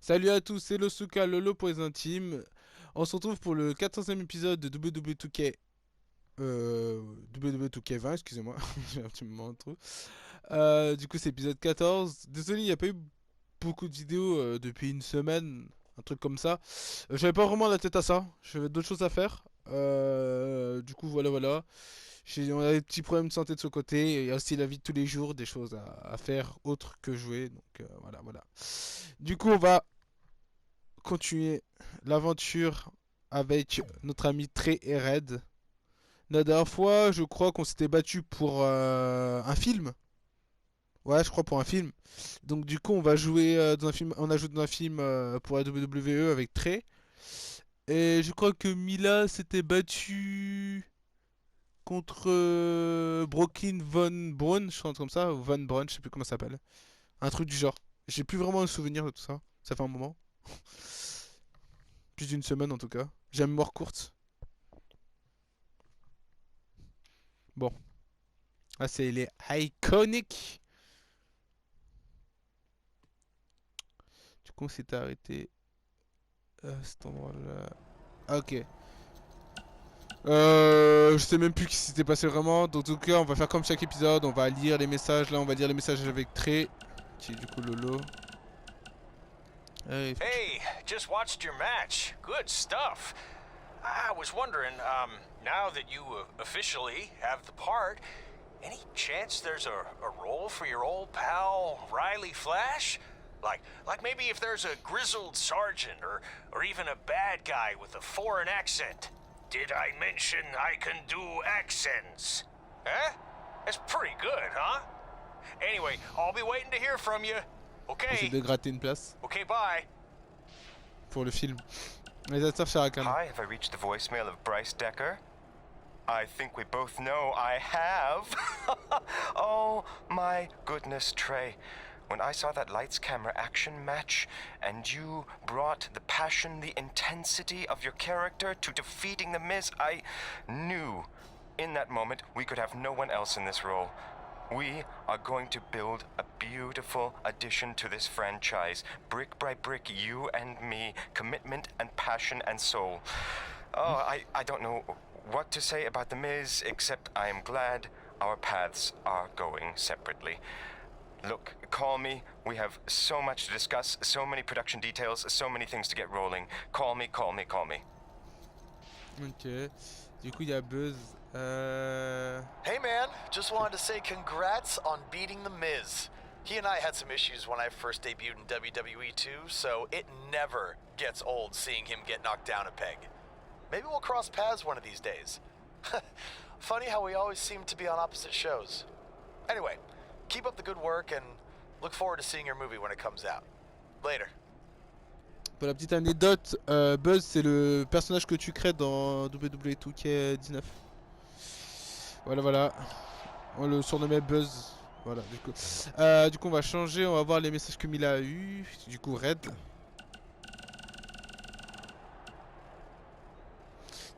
Salut à tous, c'est LooSuka, Lolo pour les intimes. On se retrouve pour le 14e épisode de WWE 2K. WWE 2K20, excusez-moi, j'ai un petit moment trop. Du coup, c'est épisode 14. Désolé, il n'y a pas eu beaucoup de vidéos depuis une semaine, un truc comme ça. J'avais pas vraiment la tête à ça, j'avais d'autres choses à faire. Du coup, voilà. On a des petits problèmes de santé de ce côté. Il y a aussi la vie de tous les jours, des choses à faire autres que jouer. Donc voilà. Du coup, on va continuer l'aventure avec notre ami Trey et Red. La dernière fois, je crois qu'on s'était battu pour un film. Ouais, je crois pour un film. Donc du coup, on va jouer dans un film. On a joué dans un film pour la WWE avec Trey. Et je crois que Mila s'était battue contre Brooklyn Von Braun, je crois comme ça, ou Von Braun, je sais plus comment ça s'appelle. Un truc du genre. J'ai plus vraiment le souvenir de tout ça. Ça fait un moment. Plus d'une semaine en tout cas. J'ai la mémoire courte. Bon. Ah, c'est les iconiques. Du coup, on s'était arrêté à cet endroit-là. Ah, ok. Je sais même plus ce qui s'était passé vraiment. Donc, en tout cas, on va faire comme chaque épisode. On va lire les messages. Là, on va lire les messages avec Trey, qui est du coup Lolo. Hey, just watched your match. Good stuff. I was wondering, now that you officially have the part, any chance there's a role for your old pal Riley Flash? Like maybe if there's a grizzled sergeant or even a bad guy with a foreign accent. Did I mention I can do accents? Huh? That's pretty good, huh? Anyway, I'll be waiting to hear from you. J'essaie de gratter une place. Okay, bye. Pour le film. Réalisateur Sharakan. Hi, have I reached the voicemail of Bryce Decker? I think we both know I have. Oh my goodness, Trey. When I saw that lights camera action match and you brought the passion, the intensity of your character to defeating the Miz, I knew in that moment we could have no one else in this role. We are going to build a beautiful addition to this franchise. Brick by brick, you and me, commitment and passion and soul. Oh, I don't know what to say about The Miz, except I am glad our paths are going separately. Look, call me. We have so much to discuss, so many production details, so many things to get rolling. Call me. Ok. Du coup, il y a Buzz. Hey man, just wanted to say congrats on beating The Miz. He and I had some issues when I first debuted in WWE 2, so it never gets old seeing him get knocked down a peg. Maybe we'll cross paths one of these days. Funny how we always seem to be on opposite shows. Anyway, keep up the good work and look forward to seeing your movie when it comes out. Later. Pour la petite anecdote, Buzz c'est le personnage que tu crées dans WWE 2K19. Voilà. On le surnommait Buzz. Voilà, du coup on va changer, on va voir les messages que Mila a eu. Du coup Red.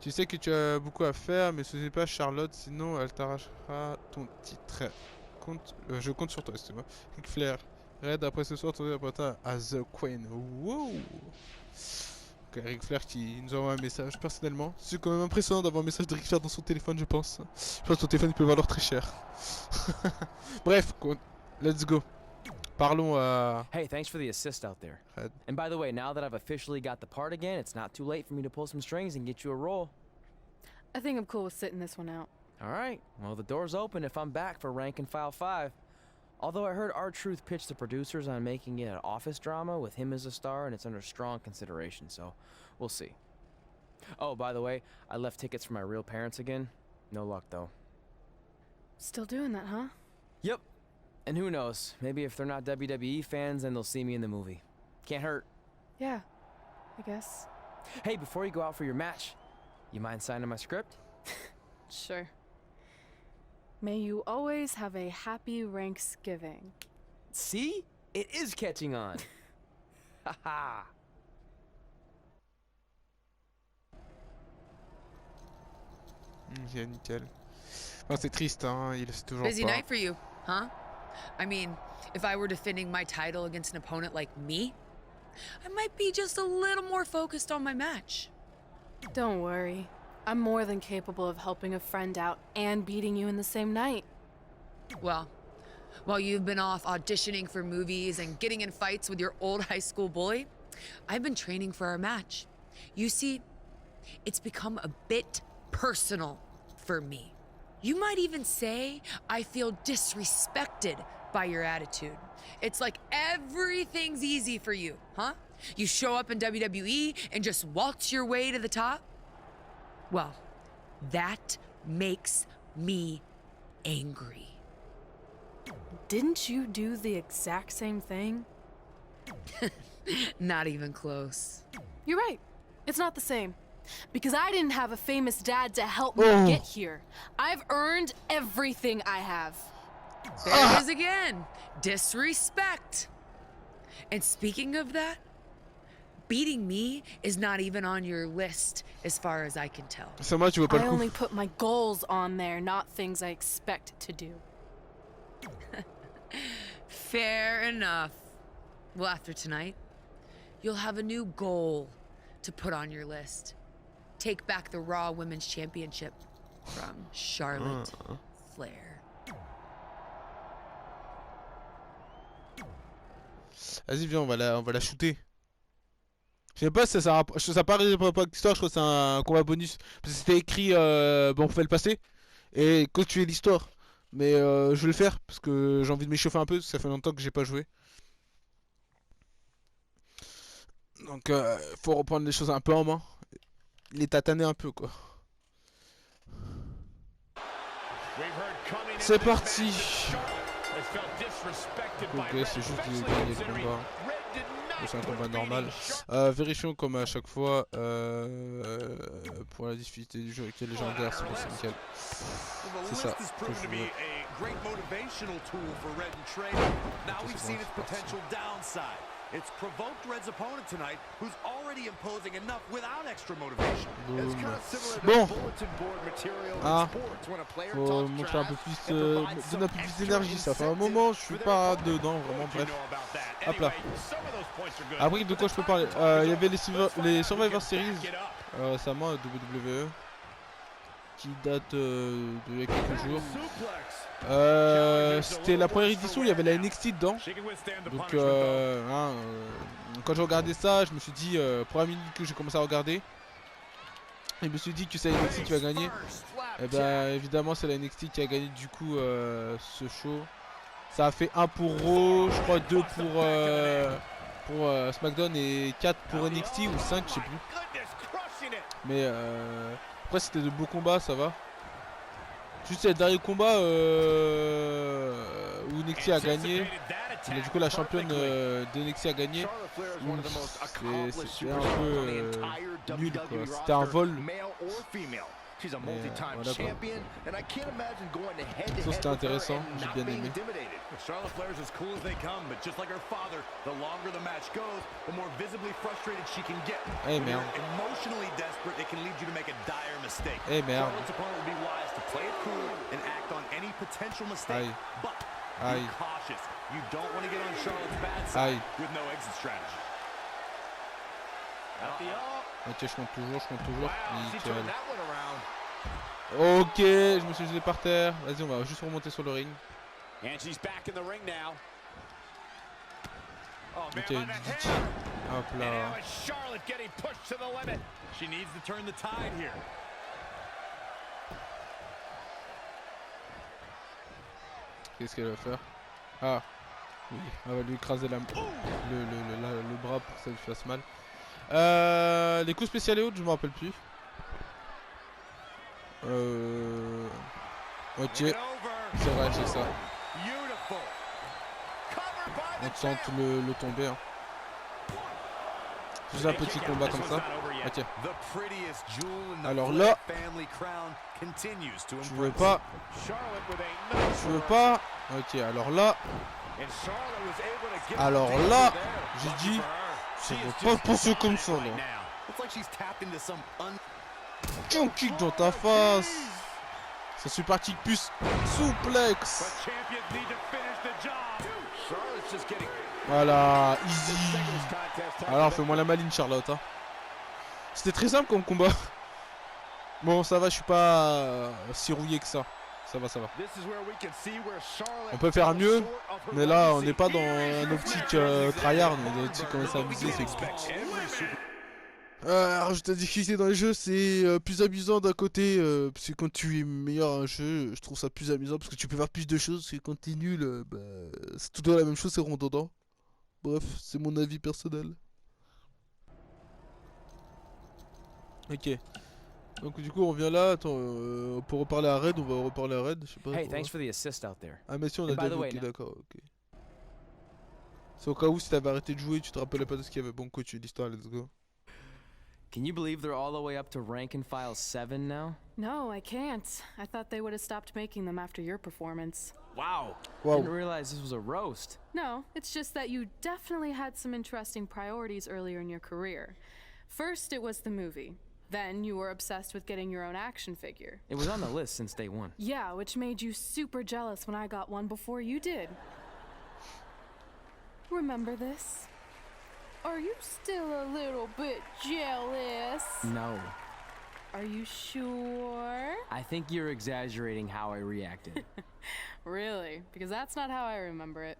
Tu sais que tu as beaucoup à faire, mais ce n'est pas Charlotte, sinon elle t'arrachera ton titre. Je compte sur toi, excuse-moi. Ric Flair. Red, après ce soir, ton apportant à The Queen. Wow! Ok, Ric Flair qui nous envoie un message personnellement. C'est quand même impressionnant d'avoir un message de Ric Flair dans son téléphone, je pense. Je pense que ton téléphone il peut valoir très cher. Bref, let's go. Parlons à... Hey, thanks for the assist out there. Red. And by the way, now that I've officially got the part again, it's not too late for me to pull some strings and get you a role. I think I'm cool with sitting this one out. Alright, well the door's open if I'm back for Rank and File 5. Although I heard R-Truth pitch the producers on making it an office drama with him as a star and it's under strong consideration, so we'll see. Oh, by the way, I left tickets for my real parents again. No luck though. Still doing that, huh? Yep. And who knows, maybe if they're not WWE fans, then they'll see me in the movie. Can't hurt. Yeah, I guess. Hey, before you go out for your match, you mind signing my script? Sure. May you always have a happy Ranksgiving. See? It is catching on. Haha. Nickel. Enfin, c'est triste, hein, il sait toujours Busy pas. night for you, huh? I mean, if I were defending my title against an opponent like me, I might be just a little more focused on my match. Don't worry. I'm more than capable of helping a friend out and beating you in the same night. Well, while you've been off auditioning for movies and getting in fights with your old high school bully, I've been training for our match. You see, it's become a bit personal for me. You might even say I feel disrespected by your attitude. It's like everything's easy for you, huh? You show up in WWE and just waltz your way to the top? Well, that makes me angry. Didn't you do the exact same thing? Not even close. You're right. It's not the same. Because I didn't have a famous dad to help me get here. I've earned everything I have. There it is again. Disrespect. And speaking of that, beating me is not even on your list as far as I can tell. Ça moi, tu vois pas I le coup. only put my goals on there, not things I expect to do. Fair enough. Well, after tonight, you'll have a new goal to put on your list. Take back the Raw Women's Championship from Charlotte Flair. Vas-y, viens, on va la shooter. Je sais pas si ça paraît pas l'histoire, je crois que c'est un combat bonus. Parce que c'était écrit, bon, on pouvait le passer. Et continuer l'histoire. Mais je vais le faire parce que j'ai envie de m'échauffer un peu. Ça fait longtemps que j'ai pas joué. Donc, faut reprendre les choses un peu en main. Les tataner un peu, quoi. C'est parti. Ok, c'est juste de gagner le combat. C'est un combat normal. Vérifions comme à chaque fois pour la difficulté du jeu qui est légendaire, c'est bon, c'est nickel. C'est ça que je veux. It's provoked Red's opponent tonight, who's already imposing enough without extra motivation. It's kind of similar to bulletin board material in sports when a player faut montrer un peu plus, donner un peu plus d'énergie. Ça fait un moment, je suis pas dedans, vraiment. Bref. Hop là. Après, de quoi je peux parler? Il y avait les Survivor Series récemment à WWE qui date d'il y a quelques jours. C'était la première édition, il y avait la NXT dedans. Donc quand j'ai regardé ça, je me suis dit, première minute que j'ai commencé à regarder, je me suis dit que c'est la NXT qui va gagner. Et ben évidemment c'est la NXT qui a gagné du coup ce show. Ça a fait 1 pour Raw, je crois 2 pour SmackDown et 4 pour NXT ou 5, je sais plus. Mais après c'était de beaux combats, ça va. Juste le dernier combat où NXT a gagné, mais du coup la championne de NXT a gagné. C'était un peu nul quoi, c'était un vol. She's a multi-time champion, and I can't imagine going to head-to-head with her and not being intimidated. Charlotte Flair's as cool as they come, but just like her father, the longer the match goes, the more visibly frustrated she can get. Hey, when man. you're emotionally desperate, it can lead you to make a dire mistake. Hey, man. Charlotte's opponent would be wise to play it cool and act on any potential mistake, but be cautious. You don't want to get on Charlotte's bad side with no exit strategy. Ok, je compte toujours. Nickel. Ok, je me suis jeté par terre. Vas-y, on va juste remonter sur le ring. Ok, DDT. Hop là. Qu'est-ce qu'elle va faire? Ah, oui, elle va lui écraser le bras pour que ça lui fasse mal. Les coups spéciaux et autres, je me rappelle plus. Ok, c'est vrai, c'est ça. On tente le tomber. Hein. Juste un petit combat comme ça. Ok. Alors là, je veux pas. Ok, alors là. J'ai dit. Je veux pas penser comme ça là. Kick dans ta face. C'est super kick plus souplex. Voilà, easy. Alors fais-moi la maline Charlotte. Hein. C'était très simple comme combat. Bon ça va, je suis pas si rouillé que ça. Ça va, ça va. On peut faire mieux, mais là on n'est pas dans un optique tryhard, on est dans l'optique comment s'amuser, c'est rajouter la difficulté dans les jeux, c'est plus amusant d'un côté, parce que quand tu es meilleur à un jeu, je trouve ça plus amusant parce que tu peux faire plus de choses, parce que quand t'es nul, bah, c'est tout le temps la même chose, c'est redondant. Bref, c'est mon avis personnel. Ok. Donc du coup on revient là, attends, pour reparler à Red, on va reparler à Red, je sais pas. Hey, thanks for the assist out there. Ah mais si on a déjà vu, d'accord, ok. C'est au cas où si t'avais arrêté de jouer, tu te rappelais pas de ce qu'il y avait. Bon coach, l'histoire, let's go. Can you believe they're all the way up to rank and file 7 now? No, I can't. I thought they would have stopped making them after your performance. Wow. Wow. Didn't realize this was a roast. No, it's just that you definitely had some interesting priorities earlier in your career. First, it was the movie. Then you were obsessed with getting your own action figure. It was on the list since day one. Yeah, which made you super jealous when I got one before you did. Remember this? Are you still a little bit jealous? No. Are you sure? I think you're exaggerating how I reacted. Really? Because that's not how I remember it.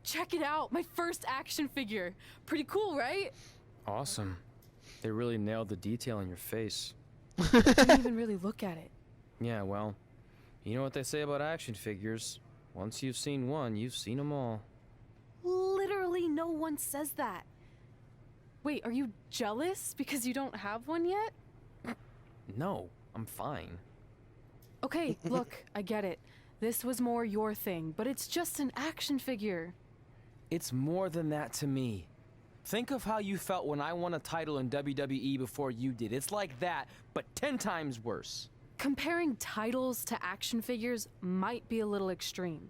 Check it out, my first action figure. Pretty cool, right? Awesome. They really nailed the detail in your face. Didn't even really look at it. Yeah, well, you know what they say about action figures. Once you've seen one, you've seen them all. Literally no one says that. Wait, are you jealous because you don't have one yet? No, I'm fine. Okay, look, I get it. This was more your thing, but it's just an action figure. It's more than that to me. Think of how you felt when I won a title in WWE before you did. It's like that, but 10 times worse. Comparing titles to action figures might be a little extreme.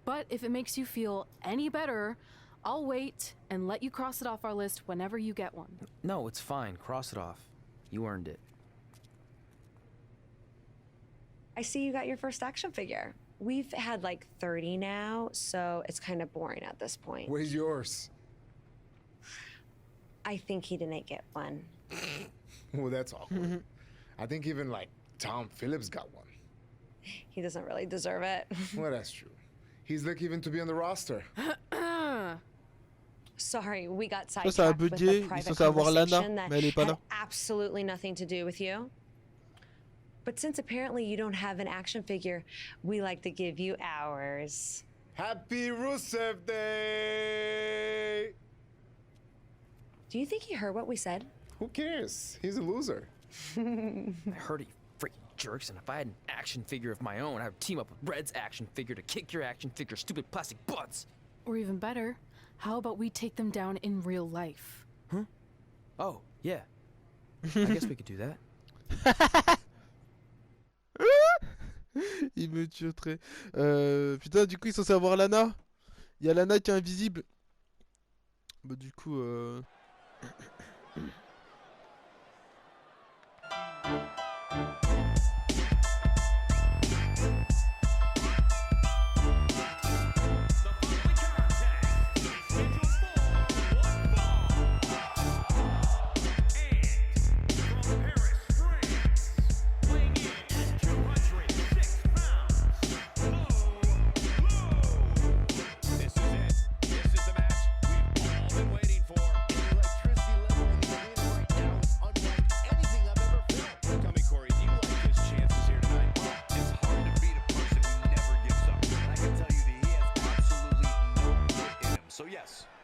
But if it makes you feel any better, I'll wait and let you cross it off our list whenever you get one. No, it's fine. Cross it off. You earned it. I see you got your first action figure. We've had like 30 now, so it's kind of boring at this point. Where's yours? I think he didn't get one. Well, that's awkward. I think even like Tom Phillips got one. He doesn't really deserve it. Well, that's true. He's lucky even to be on the roster. Sorry, we got Ça, sidetracked ça a with a bugué, il private censé avoir Lana, conversation that mais elle est pas had là. absolutely nothing to do with you. But since apparently you don't have an action figure, we like to give you ours. Happy Rusev Day! Do you think he heard what we said? Who cares? He's a loser. I heard he freaking jerks, and if I had an action figure of my own, I would team up with Red's action figure to kick your action figure stupid plastic butts. Or even better, how about we take them down in real life? Huh? Oh, yeah. I guess we could do that. Il me tuerait. Putain, du coup, ils sont censés avoir Lana. Il y a Lana qui est invisible. Bah, du coup,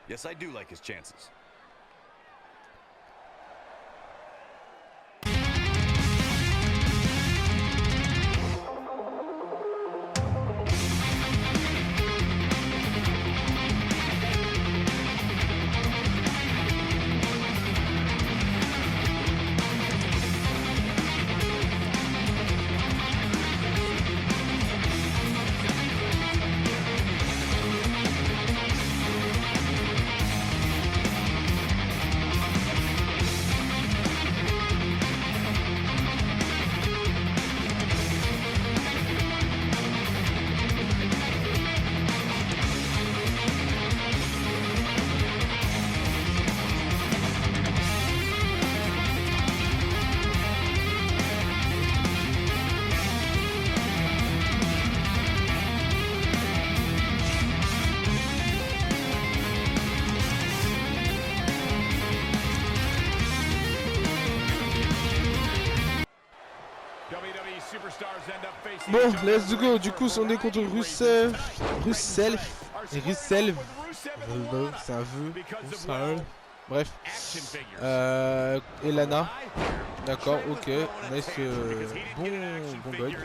Yes, I do like his chances. Bon, let's go. Du coup, on est contre Rusev. Et Rusev. C'est un vœu. Bref. Et Lana. D'accord, ok. Nice. Bon bug.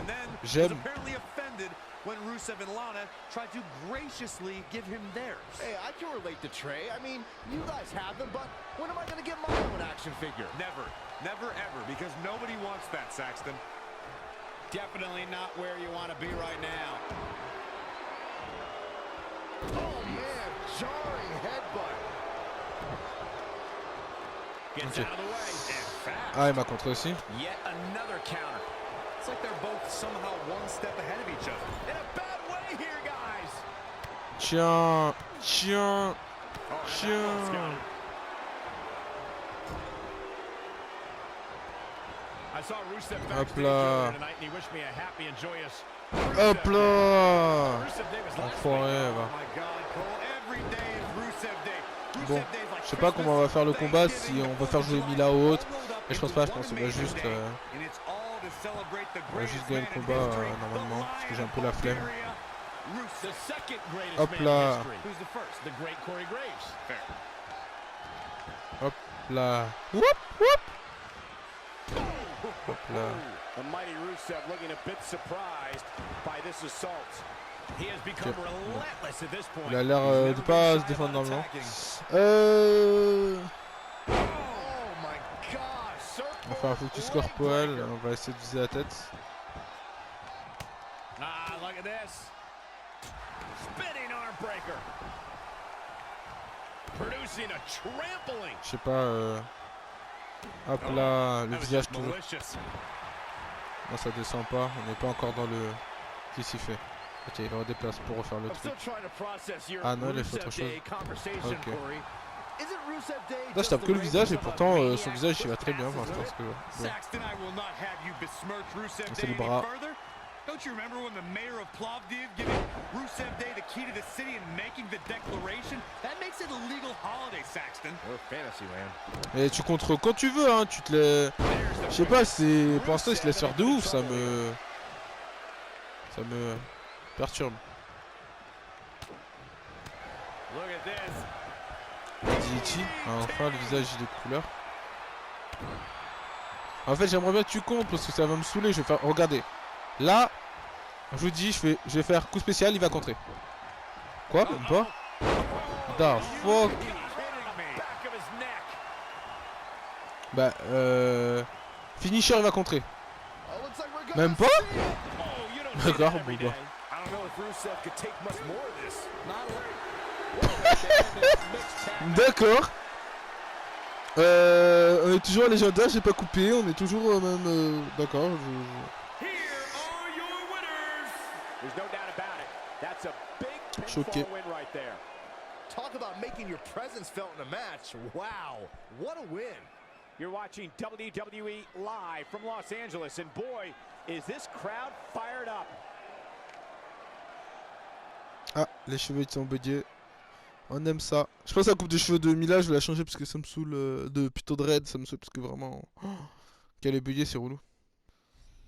J'aime. When Rusev and Lana tried to graciously give him theirs. Hey, I can relate to Trey. I mean, you guys have them, but when am I going to get my own action figure? Never. Never ever, because nobody wants that, Saxton. Definitely not where you want to be right now. Oh, man, jarring headbutt. Gets out of the way. And fast. Ah, il m'a contré aussi. Yet another counter. It's like they're both somehow one step ahead of each other. In a bad way here, guys. Tiens. I saw Rusev Hop là. tonight and he wished me a happy and joyous. Hop là. Enfoiré, va. Bon, je sais pas comment on va faire le combat, si on va faire jouer Mila ou autre. Mais je pense pas, je pense qu'on va juste gagner le combat normalement, parce que j'ai un peu la flemme. Hop là. Hop là. Hop là. The mighty Rusev looking a bit surprised by this assault. He has become relentless at this point. Il a l'air de pas se défendre normalement. On va faire un focus corporel, on va essayer de viser la tête. Ah, look at this. Spinning arm breaker. Producing a trampling. Je sais pas. Hop là, le visage toujours. Non, ça descend pas, on n'est pas encore dans le. Qu'est-ce qu'il fait? Ok, il va redéplacer pour refaire le truc. Ah non, il a fait autre chose. Ok. Là, je tape que le visage et pourtant son visage il va très bien. Enfin, je pense que. Bon. C'est le bras. Don't you remember when the mayor of Plovdiv giving Rusev Day the key to the city and making the declaration? That makes it a legal holiday, Saxton. Or fantasy land. Et tu contres quand tu veux, hein. Tu te les. Je sais pas, c'est. Pour l'instant, il se laisse faire de ouf. Ça me perturbe. DT. Enfin, le visage il est de couleur. En fait, j'aimerais bien que tu comptes parce que ça va me saouler. Je vais faire. Regardez. Là, je vous dis, je vais faire coup spécial, il va contrer. Quoi? Même pas? Da fuck. Bah, finisher, il va contrer. Même pas? D'accord, bon bah. D'accord. On est toujours à légendaire, j'ai pas coupé, on est toujours même. D'accord, choqué. Talk about making your presence felt in a match. Wow, what a win. You're watching WWE live from Los Angeles, and boy, is this crowd fired up. Ah, les cheveux ils sont buggés. On aime ça. Je pense que la coupe de cheveux de Mila, je vais la changer parce que ça me saoule. Plutôt de Red, ça me saoule parce que vraiment. Qu'elle est buggée, c'est relou.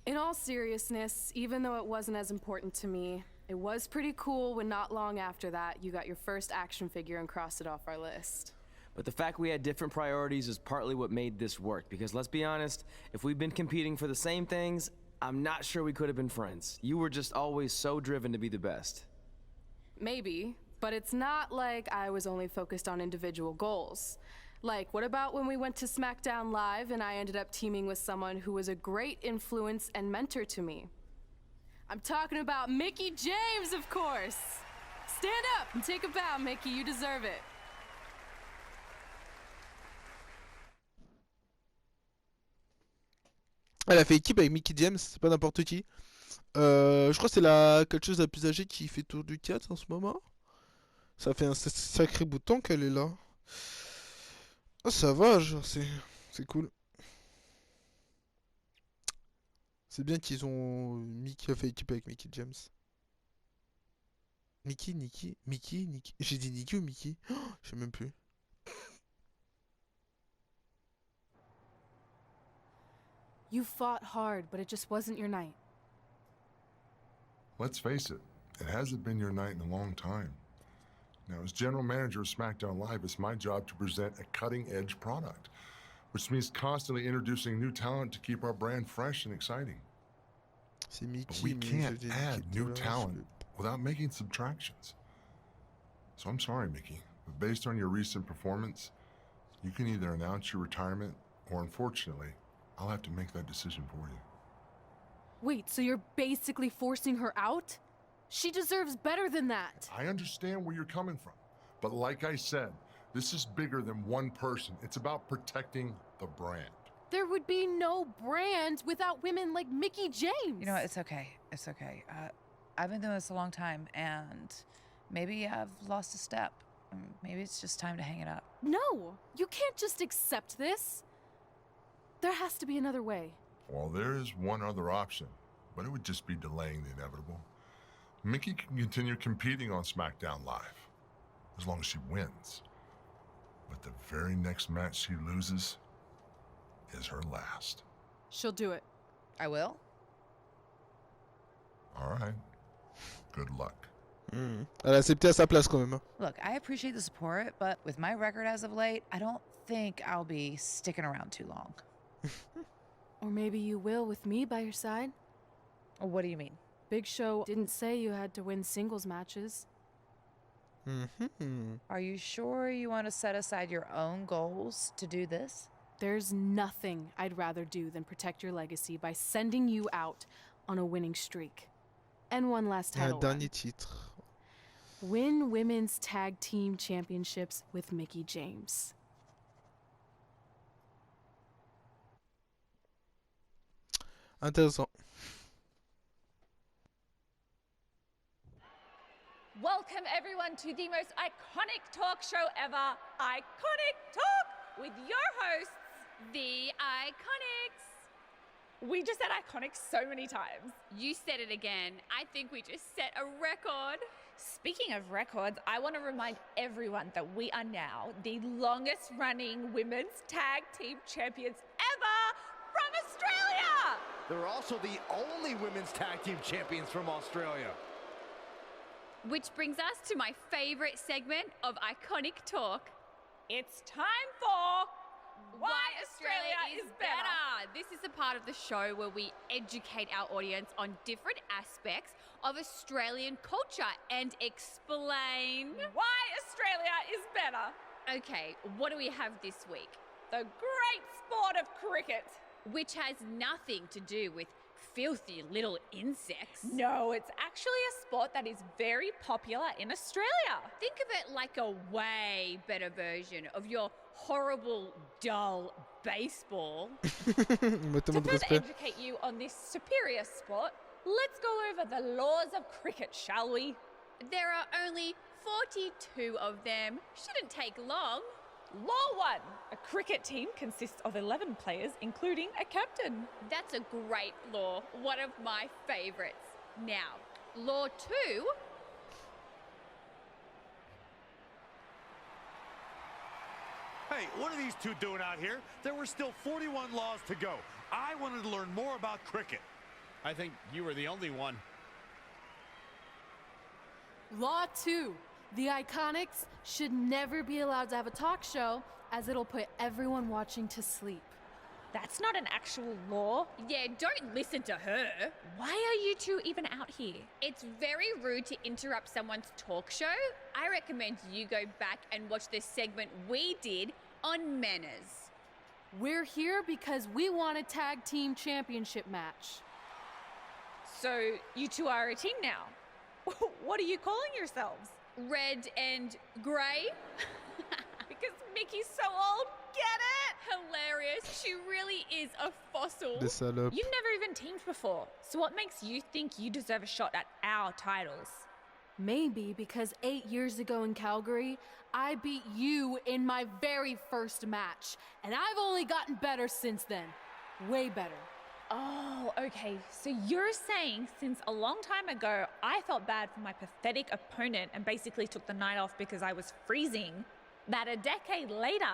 In all seriousness, even though it wasn't as important to me, it was pretty cool when not long after that you got your first action figure and crossed it off our list. But the fact we had different priorities is partly what made this work, because let's be honest, if we'd been competing for the same things, I'm not sure we could have been friends. You were just always so driven to be the best. Maybe, but it's not like I was only focused on individual goals. Like, what about when we went to SmackDown Live and I ended up teaming with someone who was a great influence and mentor to me? I'm talking about Mickie James, of course! Stand up and take a bow, Mickie, you deserve it. Elle a fait équipe avec Mickie James, c'est pas n'importe qui. Je crois que c'est la quelque chose la plus âgée qui fait tour du 4 en ce moment. Ça fait un sacré bout de temps qu'elle est là. Ah, ça va, genre, c'est cool. C'est bien qu'ils ont Mickey a fait équipe avec Mickie James. Mickey. J'ai dit Nicky ou Mickey? Oh, je sais même plus. You fought hard, but it just wasn't your night. let's face it, it hasn't been your night in a long time. Now, as general manager of SmackDown Live, it's my job to present a cutting-edge product, which means constantly introducing new talent to keep our brand fresh and exciting. But we can't add new talent without making subtractions. So I'm sorry, Mickey, but based on your recent performance, you can either announce your retirement or, unfortunately, I'll have to make that decision for you. Wait, so you're basically forcing her out? She deserves better than that. I understand where you're coming from, but like I said, this is bigger than one person. It's about protecting the brand. There would be no brand without women like Mickie James. You know what? It's okay. It's okay. I've been doing this a long time, and maybe I've lost a step. Maybe it's just time to hang it up. No, you can't just accept this. There has to be another way. Well, there is one other option, but it would just be delaying the inevitable. Mickie can continue competing on SmackDown Live, as long as she wins. But the very next match she loses is her last. She'll do it. I will? All right. Good luck. Elle a accepté à sa place quand même. Look, I appreciate the support, but with my record as of late, I don't think I'll be sticking around too long. Or maybe you will with me by your side. What do you mean? Big Show didn't say you had to win singles matches. Are you sure you want to set aside your own goals to do this? There's nothing I'd rather do than protect your legacy by sending you out on a winning streak. And one last title Dernier titre. Win Women's Tag Team Championships with Mickie James. Intéressant. Welcome everyone to the most iconic talk show ever, Iconic Talk, with your hosts, the Iconics. We just said iconic so many times. You said it again. I think we just set a record. Speaking of records, I want to remind everyone that we are now the longest running women's tag team champions ever from Australia. They're also the only women's tag team champions from Australia. Which brings us to my favorite segment of Iconic Talk. It's time for Why Australia is Better. This is the part of the show where we educate our audience on different aspects of Australian culture and explain why Australia is better. Okay, what do we have this week? The great sport of cricket. Which has nothing to do with filthy little insects. No, it's actually a sport that is very popular in Australia. Think of it like a way better version of your horrible, dull baseball. To further educate you on this superior sport, let's go over the laws of cricket, shall we? There are only 42 of them. Shouldn't take long. Law 1. A cricket team consists of 11 players, including a captain. That's a great law. One of my favorites. Now, Law 2. Hey, what are these two doing out here? There were still 41 laws to go. I wanted to learn more about cricket. I think you were the only one. Law 2. The Iconics should never be allowed to have a talk show, as it'll put everyone watching to sleep. That's not an actual law. Yeah, don't listen to her. Why are you two even out here? It's very rude to interrupt someone's talk show. I recommend you go back and watch the segment we did on manners. We're here because we want a tag team championship match. So you two are a team now. What are you calling yourselves? Red and grey? Because Mickey's so old, get it? Hilarious. She really is a fossil. You've never even teamed before, so what makes you think you deserve a shot at our titles? Maybe because 8 years ago in Calgary, I beat you in my very first match, and I've only gotten better since then. Way better. Oh, okay. So you're saying since a long time ago, I felt bad for my pathetic opponent and basically took the night off because I was freezing, that a decade later,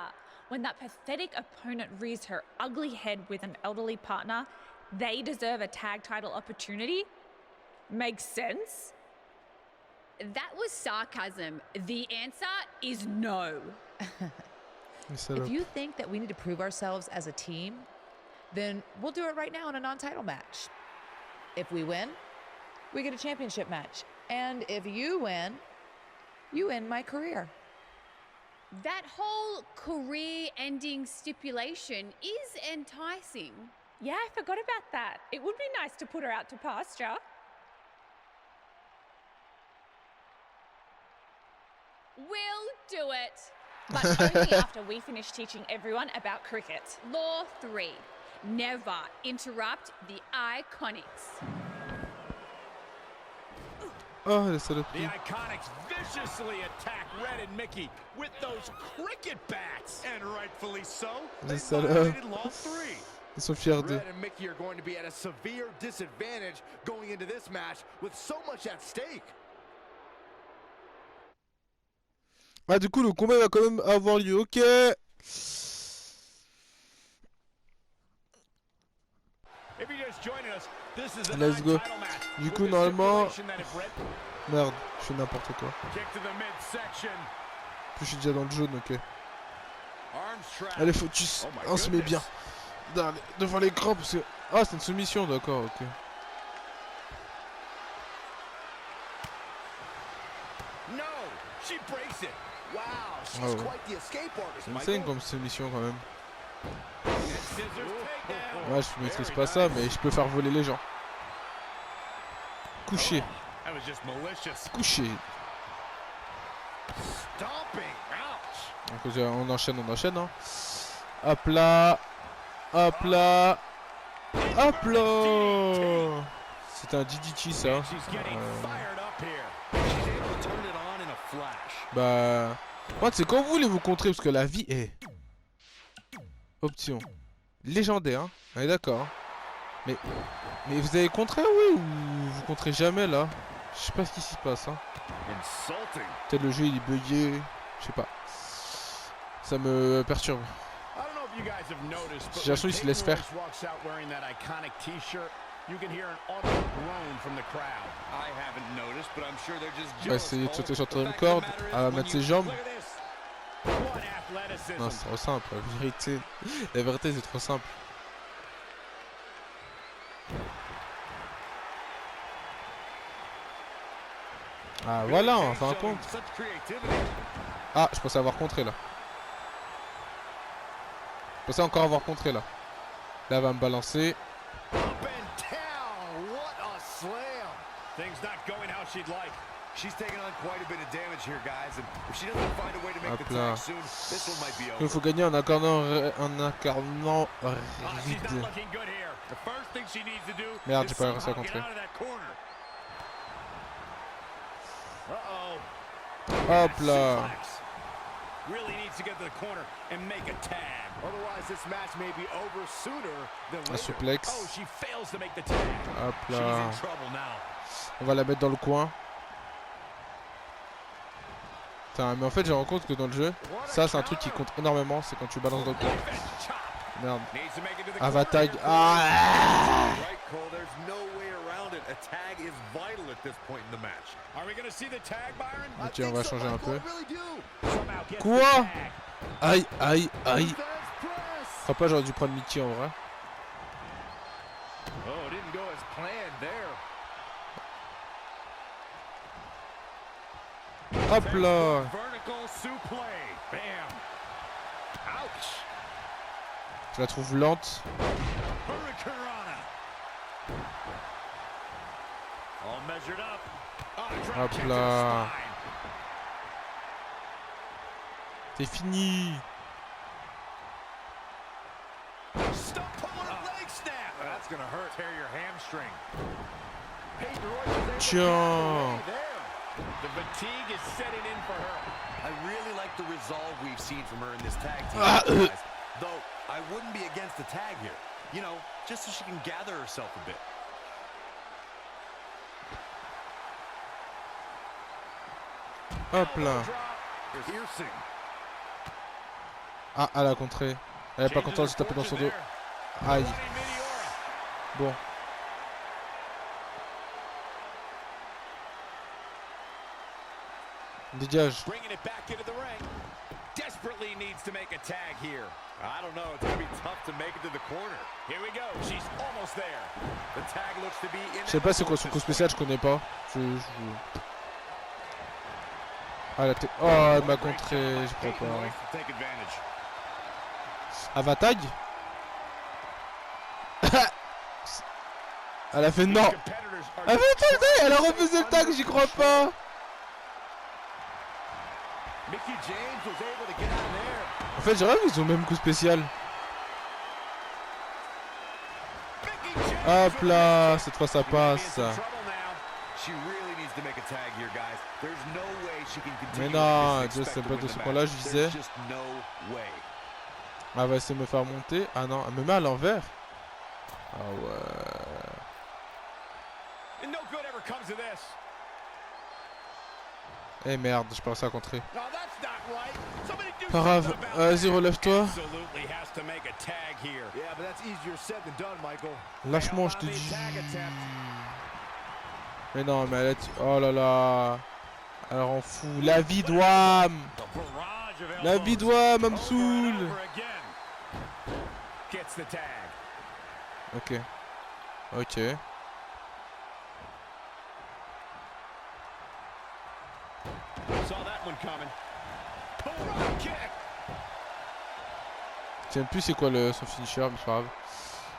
when that pathetic opponent rears her ugly head with an elderly partner, they deserve a tag title opportunity? Makes sense. That was sarcasm. The answer is no. If you think that we need to prove ourselves as a team, then we'll do it right now in a non-title match. If we win, we get a championship match. And if you win my career. That whole career-ending stipulation is enticing. Yeah, I forgot about that. It would be nice to put her out to pasture. We'll do it. But only after we finish teaching everyone about cricket. Law 3. Never interrupt the Iconics. Oh, les salopes. The Iconics viciously attack Red and Mickey with those cricket bats. And rightfully so. They violated Law 3. Ils sont fiers d'eux. Red and Mickey are going to be at a severe disadvantage going into this match with so much at stake. Ah, du coup, le combat va quand même avoir lieu. Ok. Let's go. Du coup, normalement... Merde, je fais n'importe quoi. Je suis déjà dans le jaune, ok. Allez, focus. On se met bien. Devant l'écran, parce que... Ah, c'est une soumission, d'accord, ok. Ah ouais. C'est insane comme soumission quand même. Ouais, je maîtrise pas ça, mais je peux faire voler les gens. Couché. Couché. Donc on enchaîne, hein. Hop là. Hop là. Hop là. C'est un DDT ça. Bah... Moi, c'est quand vous voulez vous contrer, parce que la vie est... Option. Légendaire, hein. On est d'accord. Mais vous avez contré, oui, ou vous contrez jamais, là? Je sais pas ce qui s'y passe, hein. Peut-être le jeu, il est bugué. Je sais pas. Ça me perturbe. J'ai l'impression qu'il se laisse faire. On va essayer de sauter sur une corde, à mettre ses jambes. Non, c'est trop simple, la vérité c'est trop simple. Ah voilà, en fin de compte. Ah, je pensais avoir contré là. Je pensais encore avoir contré là. Là, elle va me balancer. Hop là. Il faut gagner en incarnant Reed. Merde, j'ai pas réussi à contrer. Hop là. Un suplex. Hop là. On va la mettre dans le coin. Putain, mais en fait, je me rends compte que dans le jeu, ça c'est un truc qui compte énormément, c'est quand tu balances dans le coin. Merde. Avatag. Ah! Ok, on va changer un peu. Quoi? Aïe, aïe, aïe. Je crois pas j'aurais dû prendre Mickey en vrai. Hop là. Je la trouve lente. Hop là. C'est fini. Tiens. The fatigue is setting in for her. I really like the resolve we've seen from her in this tag team, guys. Though I wouldn't be against the tag here. You know, just so she can gather herself a bit. Hop là. Ah, elle a contré. Elle est pas contente de se taper dans son dos. Aïe. Bon. Dégage. Bringing it back into the ring. Desperately needs to make a tag here. I don't know. It's going to be tough to make it to the corner. Here we go. She's almost there. The tag looks to be in. Je sais pas c'est quoi son coup spécial, je connais pas. Ah la tête. Oh, elle m'a contré, je crois pas. Elle va tag. Elle a fait non. Elle a fait tag, elle a refusé le tag, j'y crois pas. En fait, j'ai rêvé qu'ils ont le même coup spécial. Hop là, cette fois ça passe. Mais non, c'est pas de ce point là, je visais. Elle va essayer de me faire monter. Ah non, elle me met à l'envers. Ah ouais. Eh merde, je pensais à contrer. Pas grave, vas-y relève-toi. Lâche-moi, je te dis. Mais non, mais elle est... Oh là là. Elle rend fou. La vie d'Ouam. La vie d'Ouam, elle me saoule. Ok. Ok. Je sais même plus c'est quoi son finisher, mais c'est pas grave.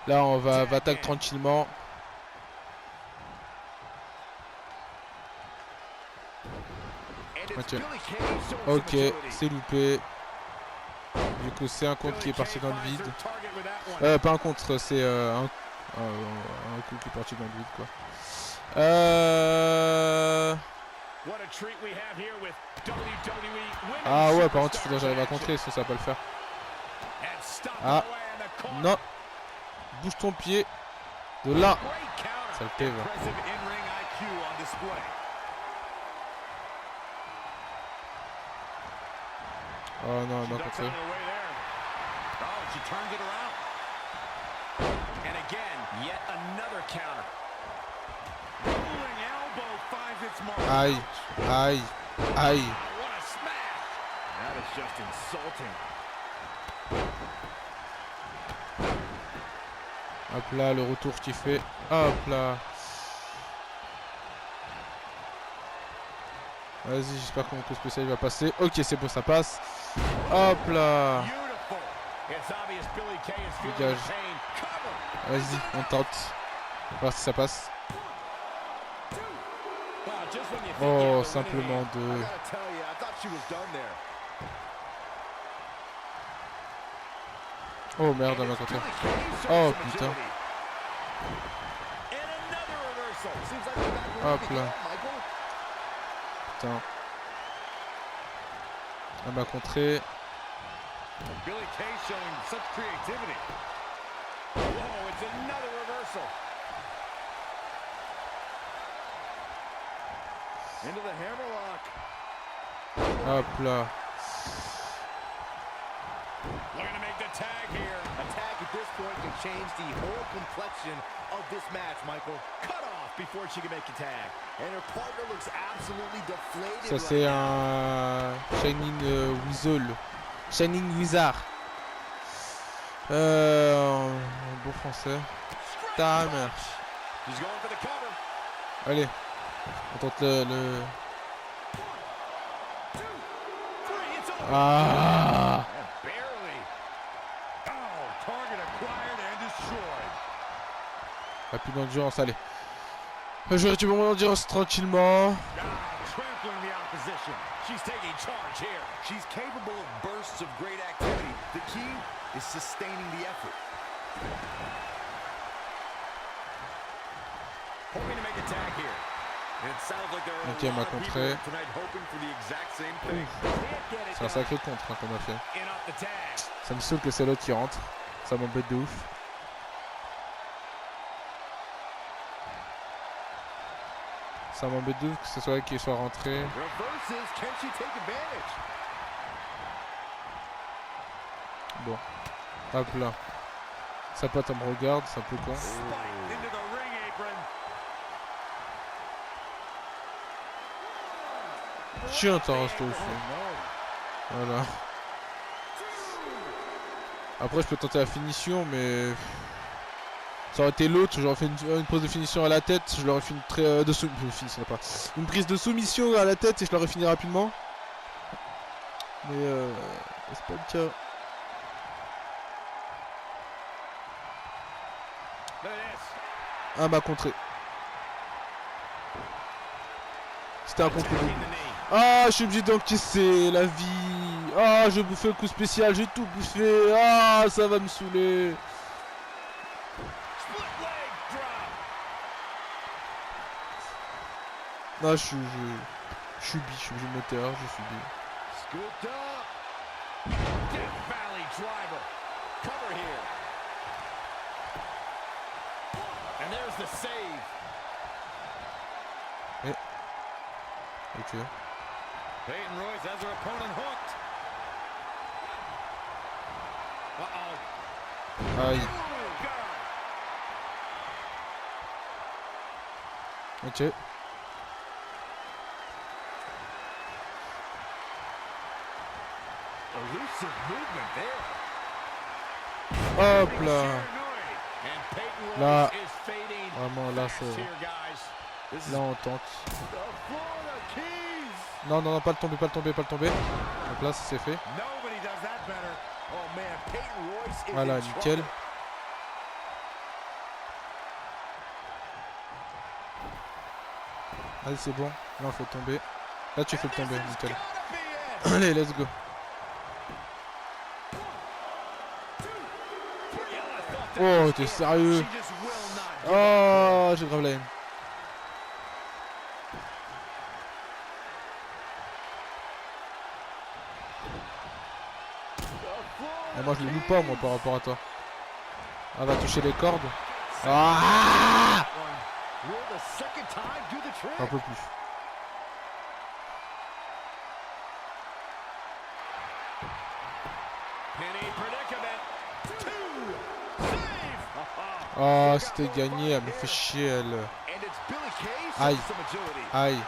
Là on va attaquer tranquillement. Ok, ok, c'est loupé. Du coup c'est un contre qui est parti dans le vide. Pas un contre, c'est un coup qui est parti dans le vide quoi. Ah ouais, par contre il faudrait que j'arrive à contrer, sinon ça va pas le faire. Ah non. Bouge ton pied. De là. Saleté va. Oh non, elle m'a contré. Aïe, aïe, aïe. Hop là, le retour qui fait. Hop là. Vas-y, j'espère que mon coup spécial va passer. Ok, c'est bon, ça passe. Hop là. Dégage. Vas-y, on tente. On va voir si ça passe. Oh, simplement deux. Oh merde, elle m'a contré. Oh putain. Hop là. Putain. Elle m'a contré. Hop là. Change the whole complexion of this match, Michael. Cut off before she can make a tag. And her partner looks absolutely deflated. Ça c'est un Shining Weasel. Shining Wizard. En bon français. Ta mère. Allez. On tente le... Ah. Plus d'endurance, allez. Je vais récupérer mon endurance tranquillement. Ok, elle m'a contré. C'est un sacré contre hein, qu'on a fait. Ça me saoule que c'est l'autre qui rentre. Ça m'embête de ouf. Ça m'embête de ouf que ce soit elle qui soit rentré. Bon. Hop là. Sa pote elle me regarde, c'est un peu con. Chiant ta rasta aussi. Voilà. Après je peux tenter la finition mais ça aurait été l'autre, j'aurais fait une pose de finition à la tête, je l'aurais fini très une prise de soumission à la tête et je l'aurais fini rapidement. Mais c'est pas le cas. Ah m'a contré. C'était un contre-double. Ah je suis obligé d'encaisser la vie. Ah je bouffais le coup spécial, j'ai tout bouffé. Ah ça va me saouler. Non je subis, je suis obligé de me taire, je subis. Eh. Ok. Peyton Royce has her opponent hooked. Aïe. Ok. Hop là. Là. Vraiment là c'est. Là on tente. Non non non pas le tomber, pas le tomber, pas le tomber. Donc là ça c'est fait. Voilà nickel. Allez c'est bon. Là on fait tomber. Là tu fais le tomber, nickel. Allez let's go. Oh t'es sérieux? Oh j'ai grave la haine. Ah, moi je le loupe pas moi par rapport à toi. Ah va toucher les cordes. Ah un peu plus. Oh c'était gagné, elle me fait chier elle. Aïe. Aïe.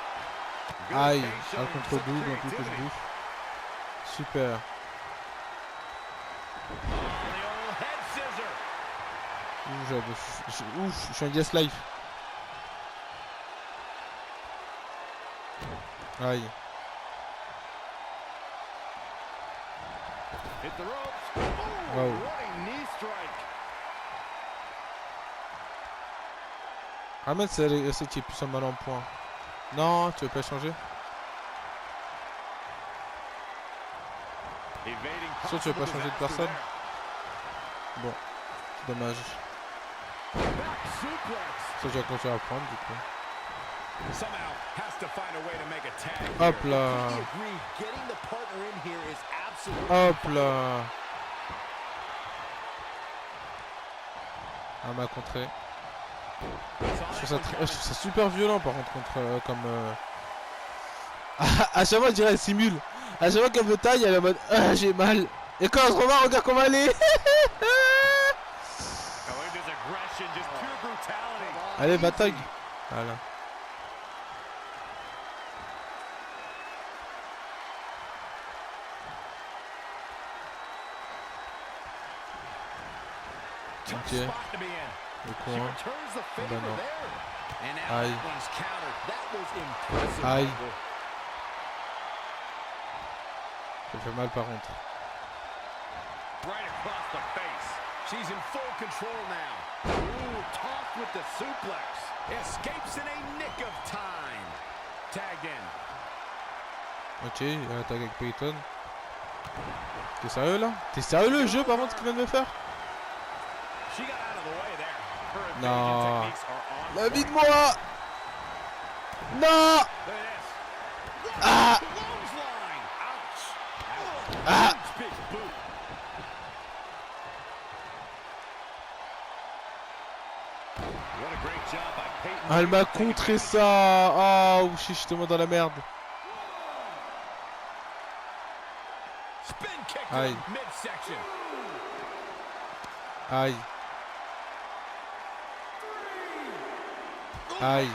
Aïe. Un contre double en plus que je bouffe. Super. Ouf, je suis un guest life. Aïe. Wow. Ramène c'est qui est plus un mal en point. Non, tu veux pas changer? Sûr tu veux pas changer de personne? Bon, c'est dommage. Ça je vais continuer à prendre du coup. Hop là. Hop là. Ah m'a contré. Je trouve ça super violent par contre comme à chaque fois je dirais elle simule. À chaque fois qu'elle me taille elle est en mode ah j'ai mal. Et quand on se revoit regarde comment elle est. Allez bataille. Voilà. Ok. Le coin. Bah non. Aïe. Aïe. Ça fait mal par contre. She's in full control now. Ooh, tossed with the suplex. Escapes in a nick of time. Tagged in. Ok, il attaque avec Peyton. T'es sérieux là? T'es sérieux le jeu par contre ce qu'il vient de me faire? Non. La vie de moi. Non. Ah. Ah. Ah, elle m'a contré ça. Ah, oh, je suis justement dans la merde. Aïe. Aïe. Aïe.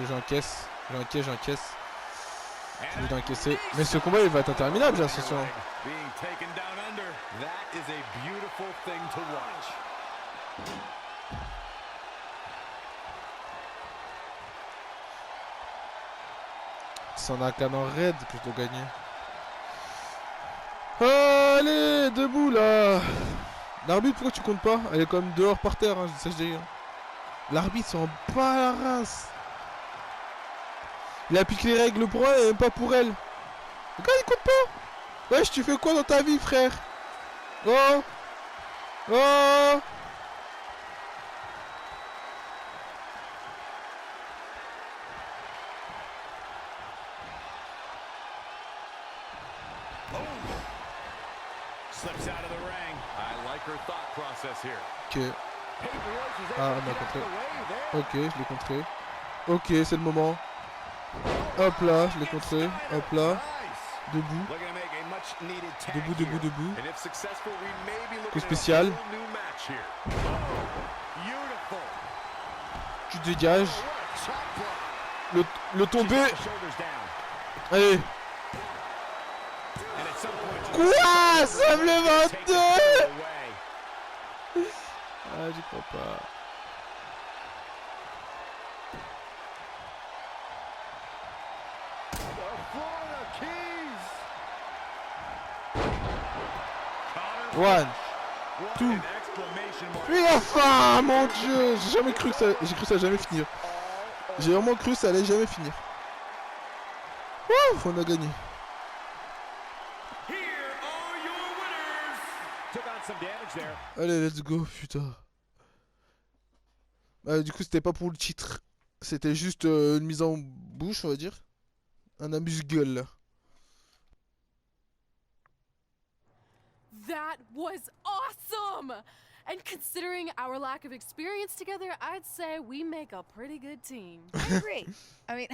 J'encaisse. J'encaisse. J'ai envie d'encaisser. Mais ce combat, il va être interminable, là, ce soir. Being taken down under. That is a beautiful thing to watch. C'est en un canon raid que je dois gagner. Allez, debout là. L'arbitre, pourquoi tu comptes pas? Elle est quand même dehors par terre, hein, ça je dis. L'arbitre s'en bat la race. Il applique les règles pour elle et même pas pour elle. Regarde, il compte pas. Wesh, tu fais quoi dans ta vie, frère? Oh. Oh. Slips out of the ring. I like her thought process here. Ok. Ah, on a contré. Ok, je l'ai contré. Ok, c'est le moment. Hop là, je l'ai contré. Hop là. Debout. Debout, debout, debout. Coup spécial. Tu dégages. Le tombé. Allez. Quoi? Ça me le 22. Ah, j'y crois pas. One, two. Puis enfin, mon dieu, j'ai jamais cru que ça, ça allait jamais finir. J'ai vraiment cru que ça allait jamais finir. Ouf, on a gagné. Allez, let's go, putain. Du coup, c'était pas pour le titre. C'était juste une mise en bouche, on va dire. Un amuse-gueule, là. That was awesome! And considering our lack of experience together, I'd say we make a pretty good team. I agree. I mean,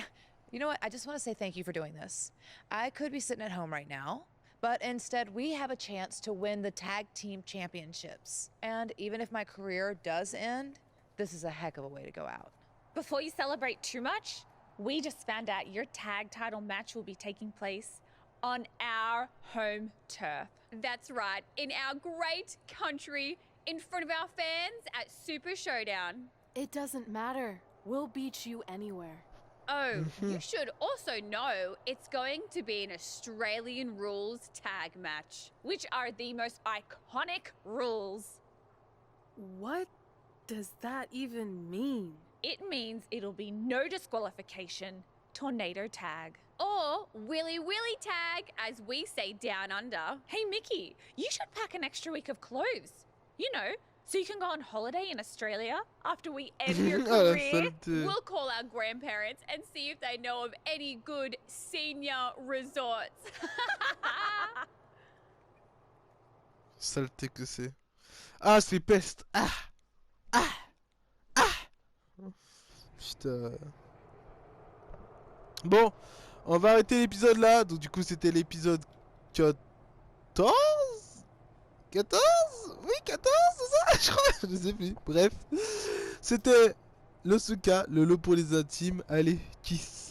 you know what? I just want to say thank you for doing this. I could be sitting at home right now, but instead we have a chance to win the tag team championships. And even if my career does end, this is a heck of a way to go out. Before you celebrate too much, we just found out your tag title match will be taking place on our home turf. That's right, in our great country, in front of our fans at Super Showdown. It doesn't matter. We'll beat you anywhere. Oh, you should also know it's going to be an Australian rules tag match, which are the most iconic rules. What does that even mean? It means it'll be no disqualification, tornado tag. Or Willy Willy tag, as we say down under. Hey Mickey, you should pack an extra week of clothes. You know, so you can go on holiday in Australia after we end your career. We'll call our grandparents and see if they know of any good senior resorts. Saleté que c'est. Ah, c'est peste. Ah. Ah. Ah. Putain. Bon, on va arrêter l'épisode là. Donc du coup, c'était l'épisode 14. 14? Oui, 14, c'est ça? Je crois, je sais plus. Bref, c'était LooSuka, le lot pour les intimes. Allez, kiss.